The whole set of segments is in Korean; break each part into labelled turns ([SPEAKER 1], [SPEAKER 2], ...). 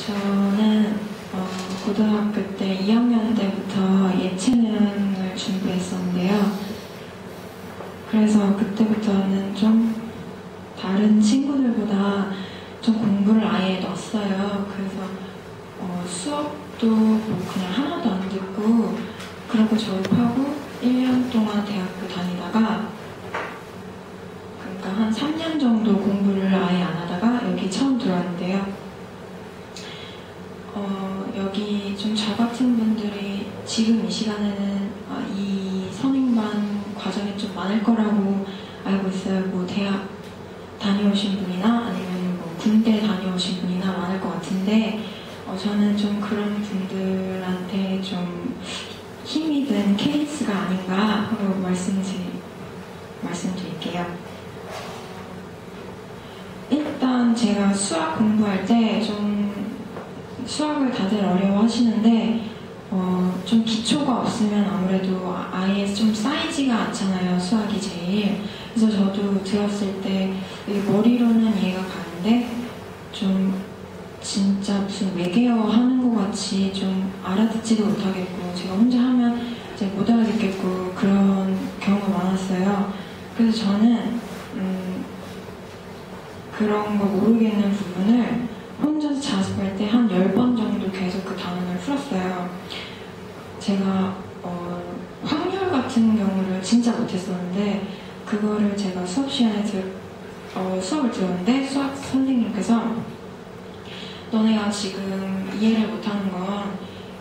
[SPEAKER 1] 저는 고등학교 때 2학년 때부터 예체능을 준비했었는데요. 그래서 그때부터는 좀 다른 친구들보다 좀 공부를 아예 넣었어요. 그래서 수업도 뭐 그냥 하나도 안 듣고 그러고 졸업하고 1년 동안 대학교 다니다가 그러니까 한 3년 정도 공부를 아예 안 하다가 여기 처음 들어왔는데요. 여기 좀 저 같은 분들이 지금 이 시간에는 이 선행반 과정이 좀 많을 거라고 알고 있어요. 뭐 대학 다녀오신 분이나 아니면 뭐 군대 다녀오신 분이나 많을 것 같은데 저는 좀 그런 분들한테 좀 힘이 든 케이스가 아닌가 하고 말씀드릴게요. 일단 제가 수학 공부할 때 좀 수학을 다들 어려워하시는데 좀 기초가 없으면 아무래도 아예 좀 쌓이지가 않잖아요. 수학이 제일. 그래서 저도 들었을 때 머리로는 이해가 가는데 좀 진짜 무슨 외계어 하는 것 같이 좀 알아듣지도 못하겠고 제가 혼자 하면 이제 못 알아듣겠고 그런 경우가 많았어요. 그래서 저는 그런 거 모르겠는 부분을 혼자서 자습할 때 한 10번 정도 계속 그 단원을 풀었어요. 제가 확률 같은 경우를 진짜 못했었는데 그거를 제가 수업 시간에 수업을 들었는데 수학 선생님께서 너네가 지금 이해를 못하는 건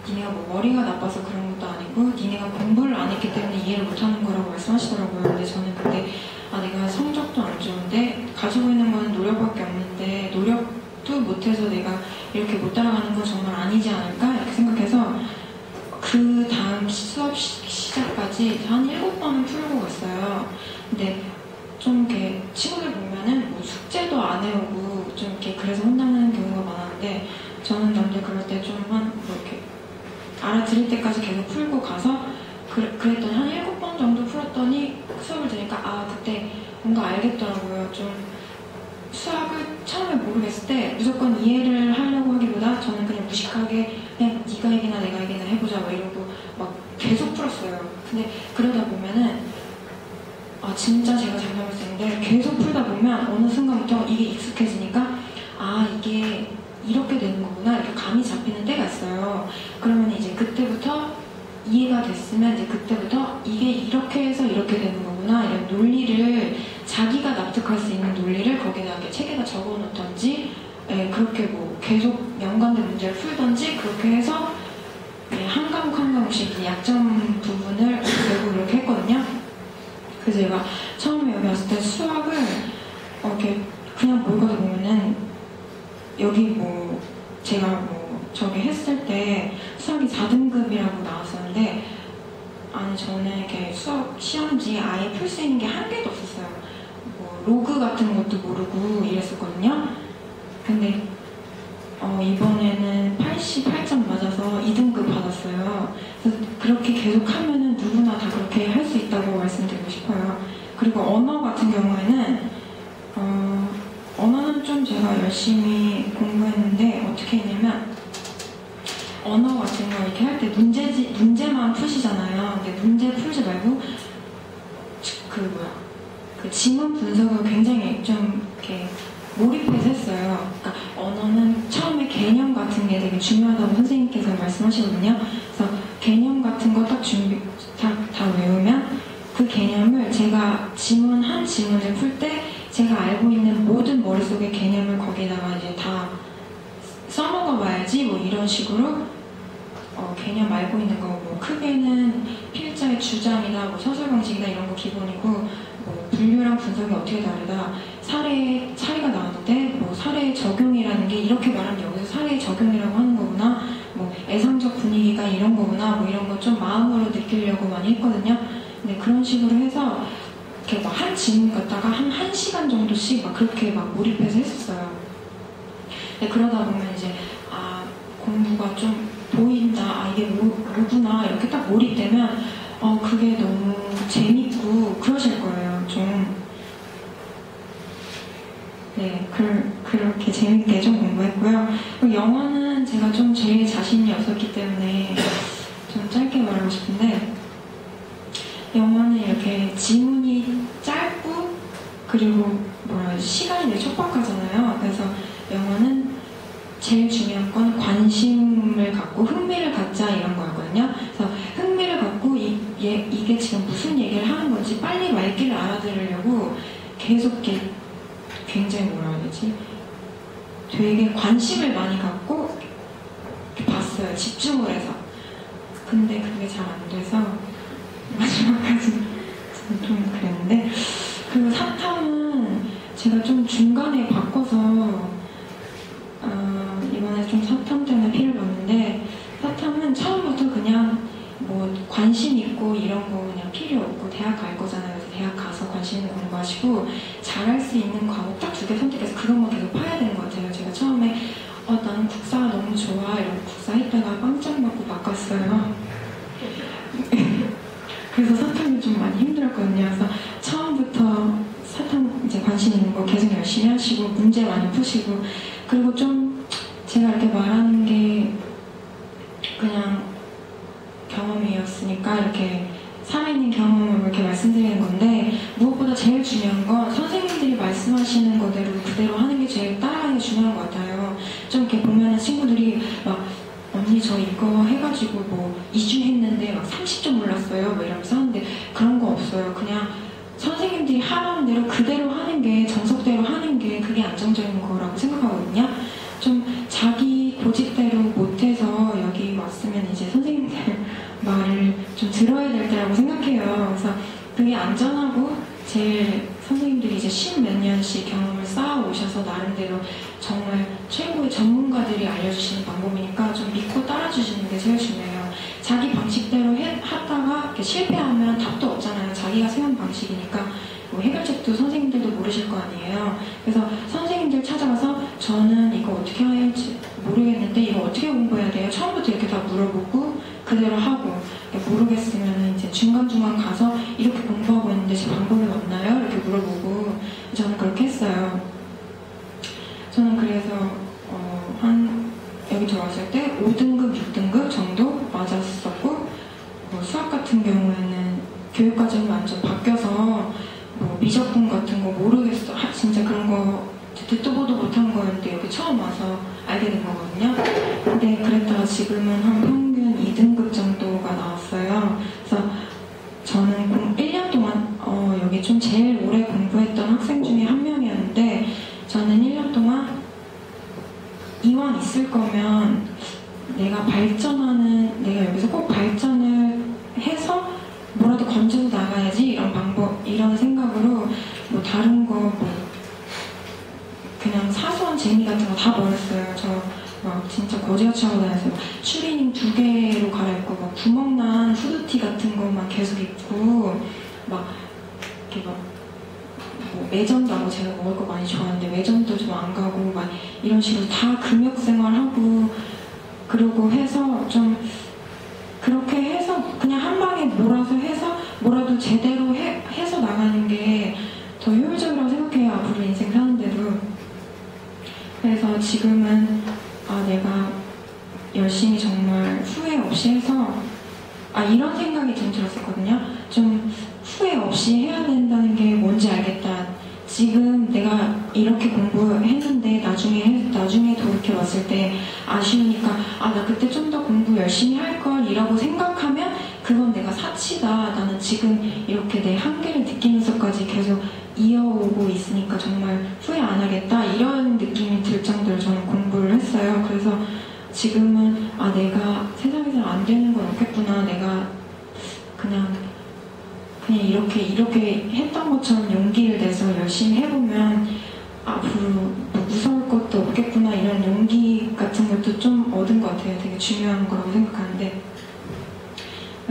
[SPEAKER 1] 니네가 뭐 머리가 나빠서 그런 것도 아니고 니네가 공부를 안 했기 때문에 이해를 못하는 거라고 말씀하시더라고요. 근데 저는 그때 내가 성적도 안 좋은데 가지고 있는 건 노력밖에 없는데 노력도 못해서 내가 이렇게 못 따라가는 건 정말 아니지 않을까 이렇게 생각해서 그 다음 수업 시작까지 한 7번은 풀고 갔어요. 근데 좀 이렇게 친구들 보면은 뭐 숙제도 안 해오고 좀 이렇게 그래서 혼나는 경우가 많았는데 저는 남들 그럴 때 좀 한 뭐 이렇게 알아들을 때까지 계속 풀고 가서 그랬더니 한 7번 정도 풀었더니 수업을 들으니까 그때 뭔가 알겠더라고요. 좀 수학을 처음에 모르겠을 때 무조건 이해를 하려고 하기보다 저는 그냥 무식하게 그냥 네가 이기나 내가 이기나 해보자 막 이러고 막 계속 풀었어요. 근데 그러다 보면은 진짜 제가 잘못했는데 계속 풀다 보면 어느 순간부터 이게 익숙해지니까 이게 이렇게 되는 거구나 이렇게 감이 잡히는 때가 있어요. 그러면 이제 그때부터 이해가 됐으면 이제 그때부터 이게 이렇게 해서 이렇게 되는 거구나 이런 논리를 자기가 납득할 수 있는 논리를 거기다 이렇게 책에다 적어 놓던지 그렇게 뭐 계속 연관된 문제를 풀던지 그렇게 해서 한 과목 한 과목씩 약점 부분을 배우고 이렇게 했거든요. 그래서 제가 처음에 여기 왔을 때 수학을 이렇게 그냥 모의고사 보면은 여기 뭐 제가 뭐 저기 했을 때 수학이 4등급이라고 나왔었는데 저는 이렇게 수학 시험지 아예 풀 수 있는 게 한 개도 없었어요. 뭐 로그 같은 것도 모르고 이랬었거든요. 근데 이번에는 88점 맞아서 2등급 받았어요. 그래서 그렇게 계속 하면은 누구나 다 그렇게 할 수 있다고 말씀드리고 싶어요. 그리고 언어 같은 경우에는 언어는 좀 제가 열심히 공부했는데 어떻게 했냐면 언어 같은 거 이렇게 할 때 문제만 푸시잖아요. 근데 문제 풀지 말고 그 지문 분석을 굉장히 좀 이렇게 몰입해서 했어요. 그러니까 언어는 처음에 개념 같은 게 되게 중요하다고 선생님께서 말씀하시거든요. 그래서 개념 같은 거 딱 다 외우면 그 개념을 제가 한 지문을 풀 때 제가 알고 있는 모든 머릿속의 개념을 거기다가 이제 다 써먹어 봐야지 뭐 이런 식으로 개념 알고 있는 거 뭐 크게는 필자의 주장이나 뭐 서술 방식이나 이런 거 기본이고 뭐 분류랑 분석이 어떻게 다르다 사례가 나왔는데 뭐 사례 적용이라는 게 이렇게 말하면 여기서 사례 적용이라고 하는 거구나 뭐 애상적 분위기가 이런 거구나 뭐 이런 거 좀 마음으로 느끼려고 많이 했거든요. 근데 그런 식으로 해서 이렇게 막 한 지문 갖다가 한 1시간 정도씩 막 그렇게 막 몰입해서 했었어요. 근데 그러다 보면 이제 공부가 좀 보인다, 이게 뭐구나 이렇게 딱 몰입되면 그게 너무 재밌고 그러실 거예요. 좀 네, 그렇게 재밌게 좀 공부했고요. 영어는 제가 좀 제일 자신이 없었기 때문에 좀 짧게 말하고 싶은데, 영어는 이렇게 지문이 짧고 그리고 시간이 되게 촉박하잖아요. 그래서 영어는 제일 중요한 건 관심을 갖고 흥미를 갖자 이런 거였거든요. 그래서 흥미를 갖고 이게 지금 무슨 얘기를 하는 건지 빨리 말귀를 알아들으려고 계속 이렇게 굉장히 뭐라 해야 되지? 되게 관심을 많이 갖고 이렇게 봤어요. 집중을 해서. 근데 그게 잘 안 돼서 마지막까지 좀 그랬는데, 그리고 사탐은 제가 좀 중간에 바꿔서 이번에 좀 사탐 때문에 피를 봤는데, 사탐은 처음부터 그냥 뭐 관심 있고 이런 거 그냥 필요 없고 대학 갈 거잖아요. 그래서 대학 가서 관심 있는 공부하시고 잘할 수 있는 과목 딱 2개 선택해서 그런 거 계속 파야 되는 것 같아요. 제가 처음에 나는 국사가 너무 좋아 이러고 국사 했다가 빵짝 맞고 바꿨어요. 그래서 사탐이 좀 많이 힘들었거든요. 그래서 처음부터 사탐 이제 관심 있는 거 계속 열심히 하시고 문제 많이 푸시고, 그리고 좀 제가 이렇게 말하는 게 그냥 경험이었으니까 이렇게 살아있는 경험을 이렇게 말씀드리는 건데, 무엇보다 제일 중요한 건 선생님들이 말씀하시는 거대로 그대로 하는 게 제일 따라가는 게 중요한 것 같아요. 좀 이렇게 보면은 친구들이 막 언니 저 이거 해가지고 뭐 2주 했는데 막 30점 올랐어요 뭐 이러면서 하는데, 그런 거 없어요. 그냥 선생님들이 하라는 대로 그대로 하는 게, 정석대로 하는 게 그게 안정적인 거라고 생각하거든요. 좀 자기 고집대로 못해서 여기 왔으면 이제 선생님들 말을 좀 들어야 될 때라고 생각해요. 그래서 그게 안전하고 제일 선생님들이 이제 10몇 년씩 경험을 쌓아 오셔서 나름대로 정말 최고의 전문가들이 알려주시는 방법이니까 좀 믿고 따라주시는 게 제일 중요해요. 자기 방식대로 하다가 이렇게 실패하면 답도 없잖아요. 자기가 세운 방식이니까 뭐 해결책도 선생님들도 모르실 거 아니에요. 그래서 선생님들 찾아가서 저는 이거 어떻게 해야 할지 모르겠는데 이거 어떻게 공부해야 돼요? 처음부터 이렇게 다 물어보고 그대로 하고, 모르겠으면 이제 중간중간 가서 이렇게 공부하고 있는데 제 방법이 없나요? 이렇게 물어보고, 저는 그렇게 했어요. 저는 그래서 여기 들어왔을 때 5등급, 6등급 정도 맞았었고, 수학 같은 경우에는 교육과정이 완전 바뀌어서 미적분 같은 거 모르겠어. 진짜 그런 거 듣도 보도 못한 거였는데 여기 처음 와서 알게 된 거거든요. 근데 그랬다가 지금은 한 평균 2등급 정도가 나왔어요. 그래서 저는 1년 동안 여기 좀 제일 오래 공부했던 학생 중에 한 명이었는데, 저는 1년 동안 이왕 있을 거면 내가 여기서 꼭 발전을 해서 뭐라도 건져서 나가야지, 이런 방법, 이런 생각으로 뭐 다른 거 그냥 사소한 재미 같은 거 다 버렸어요. 저 막 진짜 거지같이 하고 다녔어요. 추리닝 2개로 갈아입고 막 구멍난 후드티 같은 거만 계속 입고 막 이렇게 막 뭐 매점도 하고, 제가 먹을 거 많이 좋아하는데 매점도 좀 안 가고 막 이런 식으로 다 금욕 생활하고, 그러고 해서 좀 그렇게 해서 그냥 한 방에 몰아서 해서 뭐라도 제대로 해서 나가는 게 더 효율적이라고 생각해요. 앞으로 인생 사는데도. 그래서 지금은 내가 열심히 정말 후회 없이 해서 이런 생각이 좀 들었었거든요. 좀 후회 없이 해야 된다는 게 뭔지 알겠다. 지금 내가 이렇게 공부했는데 나중에 돌이켜봤을 때 아쉬우니까 나 그때 좀 더 공부 열심히 할걸 이라고 생각하면 그건 내가 사치다. 나는 지금 이렇게 내 한계를 느끼면서까지 계속 이어오고 있으니까 정말 후회 안 하겠다. 이런 느낌이 들 정도로 저는 공부를 했어요. 그래서 지금은 내가 세상에서 안 되는 건 없겠구나. 내가 그냥 이렇게 했던 것처럼 용기를 내서 열심히 해보면 앞으로 뭐 무서울 것도 없겠구나. 이런 용기 같은 것도 좀 얻은 것 같아요. 되게 중요한 거라고 생각하는데,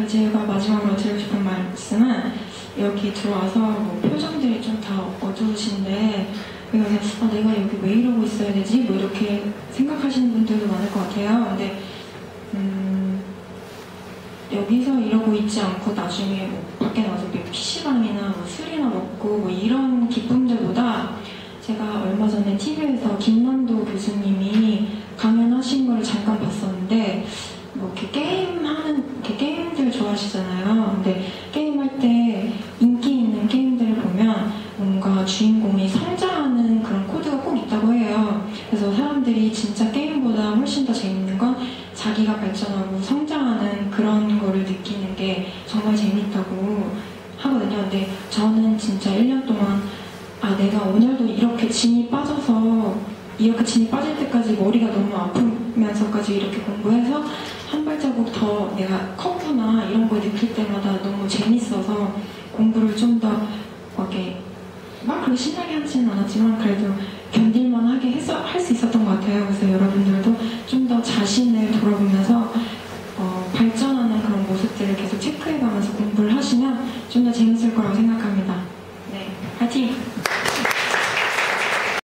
[SPEAKER 1] 제가 마지막으로 드리고 싶은 말씀은, 여기 들어와서 뭐 표정들이 좀 다 어두우신데 내가 여기 왜 이러고 있어야 되지? 뭐 이렇게 생각하시는 분들도 많을 것 같아요. 근데 여기서 이러고 있지 않고 나중에 뭐 밖에 나가서 PC방이나 뭐 술이나 먹고 뭐 이런 기쁨들보다, 제가 얼마 전에 TV에서 김난도 교수님이 강연 하신 거를 잠깐 봤었는데 뭐 이렇게 게임들 좋아하시잖아요. 근데 게임할 때 인기 있는 게임들을 보면 뭔가 주인공이 성장하는 그런 코드가 꼭 있다고 해요. 그래서 사람들이 진짜 게임보다 훨씬 더 재밌는 건 자기가 발전하고 성장하는 그런 거를 느끼는 게 정말 재밌다고 하거든요. 근데 저는 진짜 1년 동안 내가 오늘도 이렇게 진이 빠져서 이렇게 진이 빠질 때까지 머리가 너무 아프면서까지 이렇게 공부해서 한 발자국 더 내가 컸구나 이런 걸 느낄 때마다 너무 재밌어서 공부를 좀 더 이렇게 막 그렇게 신나게 하지는 않았지만 그래도